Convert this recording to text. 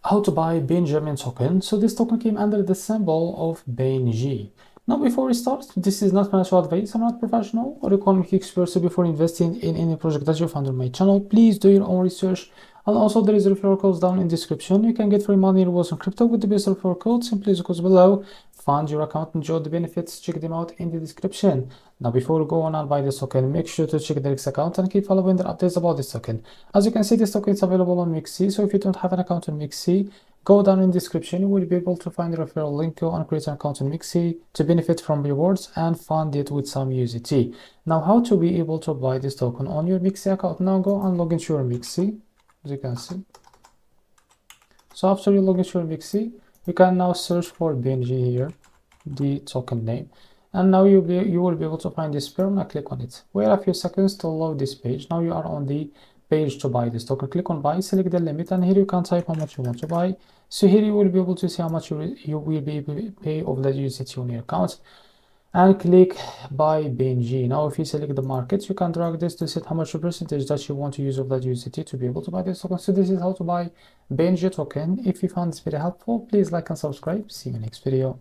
how to buy Benjamin token. So this token came under the symbol of Benji. Now before we start, this is not financial advice. I'm not professional or economic expert, so before investing in any project that you found on my channel, please do your own research. And also there is referral codes down in the description. You can get free money rewards on crypto with the best referral code. Simply use the codes below, fund your account, enjoy the benefits, check them out in the description. Now before we go on and buy this token, make sure to check the MEXC account and keep following the updates about this token. As you can see, this token is available on MEXC, so if you don't have an account on MEXC, go down in the description. You will be able to find the referral link, go and create an account on MEXC to benefit from rewards and fund it with some USDT. Now how to be able to buy this token on your MEXC account? Now go and log into your MEXC, as you can see. So after you log into your MEXC, you can now search for Benji here, the token name. And now you will be able to find this pair. Now click on it. Wait a few seconds to load this page. Now you are on the page to buy this token. Click on buy, select the limit, and here you can type how much you want to buy. So here you will be able to see how much you will be able to pay of the USDT on your account, and click buy Benji. Now if you select the market, you can drag this to set how much percentage that you want to use of that USDT to be able to buy this token. So this is how to buy Benji token. If you found this video helpful, please like and subscribe. See you in the next video.